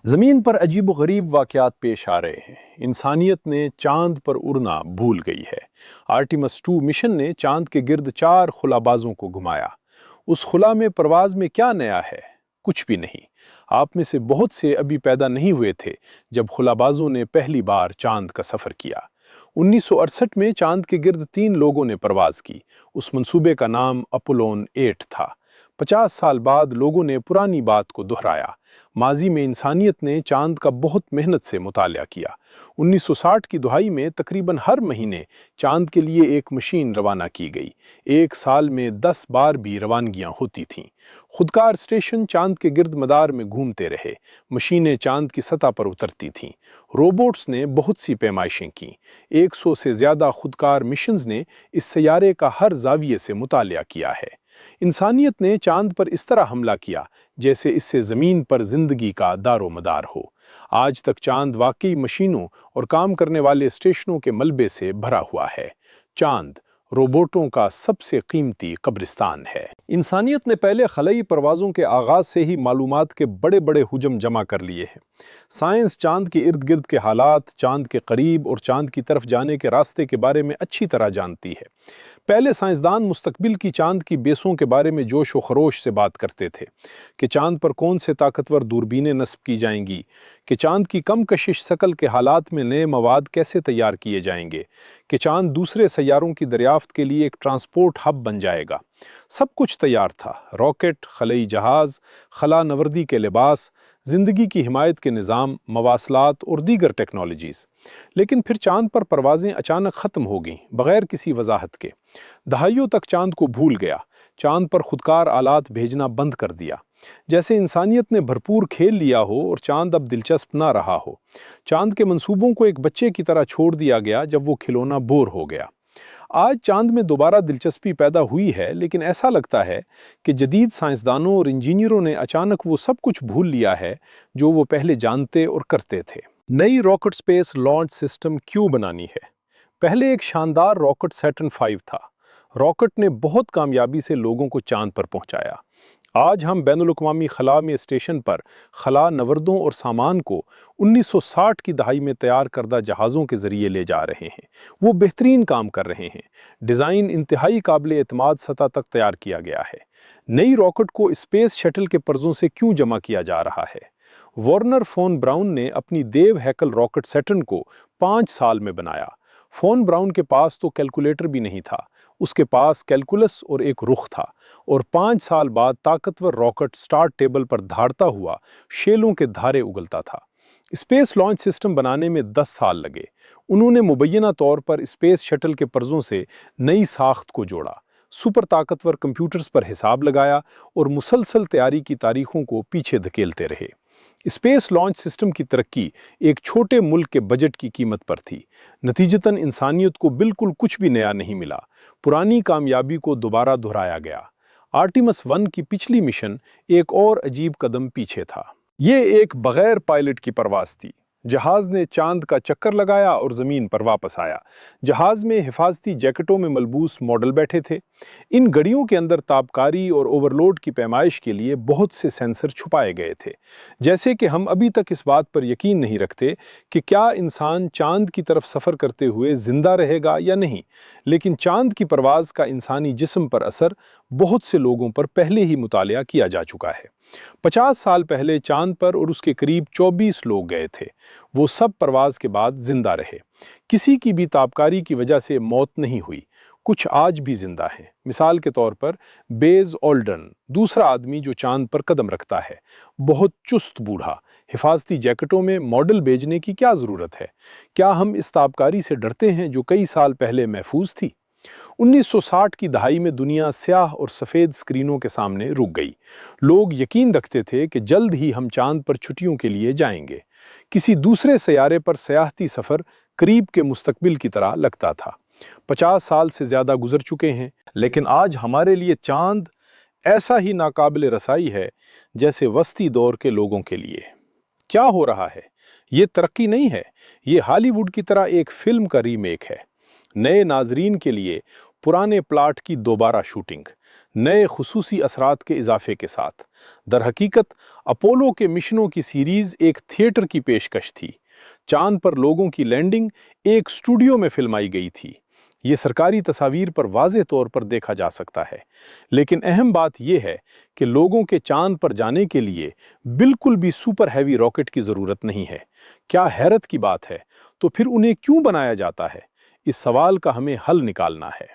ज़मीन पर अजीब व गरीब वाक़यात पेश आ रहे हैं। इंसानियत ने चांद पर उड़ना भूल गई है। आर्टिमस 2 मिशन ने चांद के गिर्द 4 खुलाबाजों को घुमाया। उस खुला में परवाज में क्या नया है? कुछ भी नहीं। आप में से बहुत से अभी पैदा नहीं हुए थे जब खुलाबाजों ने पहली बार चांद का सफ़र किया। 1968 में चांद के गिर्द 3 लोगों ने परवाज की। उस मंसूबे का नाम अपोलोन 8 था। 50 साल बाद लोगों ने पुरानी बात को दोहराया। माजी में इंसानियत ने चांद का बहुत मेहनत से मुतालिया किया। 1960 की दहाई में तकरीबन हर महीने चांद के लिए एक मशीन रवाना की गई। एक साल में 10 बार भी रवानगियां होती थीं। खुदकार स्टेशन चांद के गिर्द मदार में घूमते रहे। मशीनें चांद की सतह पर उतरती थीं। रोबोट्स ने बहुत सी पैमाइशें की। 100 से ज़्यादा खुदकार मिशंस ने इस सैयारे का हर जाविये से मुतालिया किया है। इंसानियत ने चांद पर इस तरह हमला किया जैसे इससे ज़मीन पर जिंदगी का दारो मदार हो। आज तक चांद वाकई मशीनों और काम करने वाले स्टेशनों के मलबे से भरा हुआ है। चांद रोबोटों का सबसे कीमती कब्रिस्तान है। इंसानियत ने पहले खलाई परवाज़ों के आगाज़ से ही मालूमात के बड़े बड़े हुजम जमा कर लिए हैं। साइंस चांद के इर्द गिर्द के हालात, चांद के करीब और चांद की तरफ जाने के रास्ते के बारे में अच्छी तरह जानती है। पहले साइंसदान मुस्तकबिल की चांद की बेसों के बारे में जोश व खरोश से बात करते थे कि चांद पर कौन से ताकतवर दूरबीनें नस्ब की जाएंगी, कि चांद की कम कशिश शकल के हालात में नए मवाद कैसे तैयार किए जाएंगे, कि चांद दूसरे सैयारों की दरियाफ्त के लिए एक ट्रांसपोर्ट हब बन जाएगा। सब कुछ तैयार था। रॉकेट, खलई जहाज़, खला नवर्दी के लिबास, जिंदगी की हिमायत के निज़ाम, मवासलात और दीगर टेक्नोलॉजीज़। लेकिन फिर चांद पर परवाज़ें अचानक ख़त्म हो गईं बग़ैर किसी वजाहत के। दहाइयों तक चांद को भूल गया। चांद पर खुदकार आलात भेजना बंद कर दिया। जैसे इंसानियत ने भरपूर खेल लिया हो और चांद अब दिलचस्प ना रहा हो। चांद के मंसूबों को एक बच्चे की तरह छोड़ दिया गया जब वो खिलौना बोर हो गया। आज चांद में दोबारा दिलचस्पी पैदा हुई है, लेकिन ऐसा लगता है कि जदीद साइंसदानों और इंजीनियरों ने अचानक वो सब कुछ भूल लिया है जो वो पहले जानते और करते थे। नई रॉकेट स्पेस लॉन्च सिस्टम क्यों बनानी है? पहले एक शानदार रॉकेट सैटर्न 5 था। रॉकेट ने बहुत कामयाबी से लोगों को चांद पर पहुंचाया। आज हम बैनुल-अक़वामी खला में स्टेशन पर खला नवर्दों और सामान को 1960 की दहाई में तैयार करदा जहाज़ों के ज़रिए ले जा रहे हैं। वो बेहतरीन काम कर रहे हैं। डिज़ाइन इंतहाई काबिल एतमाद सतह तक तैयार किया गया है। नई रॉकेट को स्पेस शटल के पर्जों से क्यों जमा किया जा रहा है? वार्नर फोन ब्राउन ने अपनी देव हैकल रॉकेट सैटर्न को 5 साल में बनाया। फोन ब्राउन के पास तो कैलकुलेटर भी नहीं था, उसके पास कैलकुलस और एक रुख था, और 5 साल बाद ताकतवर रॉकेट स्टार्ट टेबल पर धाड़ता हुआ शेलों के धारे उगलता था। स्पेस लॉन्च सिस्टम बनाने में 10 साल लगे। उन्होंने मुबैना तौर पर स्पेस शटल के पर्जों से नई साख्त को जोड़ा, सुपर ताकतवर कंप्यूटर्स पर हिसाब लगाया और मुसलसल तैयारी की तारीखों को पीछे धकेलते रहे। स्पेस लॉन्च सिस्टम की तरक्की एक छोटे मुल्क के बजट की कीमत पर थी। नतीजतन इंसानियत को बिल्कुल कुछ भी नया नहीं मिला। पुरानी कामयाबी को दोबारा दोहराया गया। आर्टिमस 1 की पिछली मिशन एक और अजीब कदम पीछे था। ये एक बगैर पायलट की परवाज़ थी। जहाज़ ने चांद का चक्कर लगाया और ज़मीन पर वापस आया। जहाज़ में हिफाजती जैकेटों में मलबूस मॉडल बैठे थे। इन घड़ियों के अंदर तापकारी और ओवरलोड की पैमाइश के लिए बहुत से सेंसर छुपाए गए थे। जैसे कि हम अभी तक इस बात पर यकीन नहीं रखते कि क्या इंसान चांद की तरफ सफ़र करते हुए ज़िंदा रहेगा या नहीं, लेकिन चांद की परवाज़ का इंसानी जिस्म पर असर बहुत से लोगों पर पहले ही मुतालिया किया जा चुका है। 50 साल पहले चांद पर और उसके करीब 24 लोग गए थे। वो सब परवाज़ के बाद जिंदा रहे। किसी की भी तापकारी की वजह से मौत नहीं हुई। कुछ आज भी जिंदा हैं। मिसाल के तौर पर बेज ऑल्ड्रिन, दूसरा आदमी जो चांद पर कदम रखता है, बहुत चुस्त बूढ़ा। हिफाजती जैकेटों में मॉडल भेजने की क्या ज़रूरत है? क्या हम इस तापकारी से डरते हैं जो कई साल पहले महफूज थी? 1960 की दहाई में दुनिया स्याह और सफ़ेद स्क्रीनों के सामने रुक गई। लोग यकीन रखते थे कि जल्द ही हम चांद पर छुट्टियों के लिए जाएंगे। किसी दूसरे सैयारे पर सयाहती सफ़र करीब के मुस्तकबिल की तरह लगता था। 50 साल से ज़्यादा गुजर चुके हैं, लेकिन आज हमारे लिए चांद ऐसा ही नाकाबिल रसाई है जैसे वस्ती दौर के लोगों के लिए। क्या हो रहा है? ये तरक्की नहीं है, ये हॉलीवुड की तरह एक फिल्म का रीमेक है। नए नाजरीन के लिए पुराने प्लाट की दोबारा शूटिंग। نئے خصوصی اثرات کے اضافے کے ساتھ۔ در حقیقت اپولو کے مشنوں کی سیریز ایک تھیٹر کی پیشکش تھی۔ چاند پر لوگوں کی لینڈنگ ایک اسٹوڈیو میں فلمائی گئی تھی۔ یہ سرکاری تصاویر پر واضح طور پر دیکھا جا سکتا ہے، لیکن اہم بات یہ ہے کہ لوگوں کے چاند پر جانے کے لیے بالکل بھی سپر ہیوی راکٹ کی ضرورت نہیں ہے۔ کیا حیرت کی بات ہے، تو پھر انہیں کیوں بنایا جاتا ہے؟ اس سوال کا ہمیں حل نکالنا ہے۔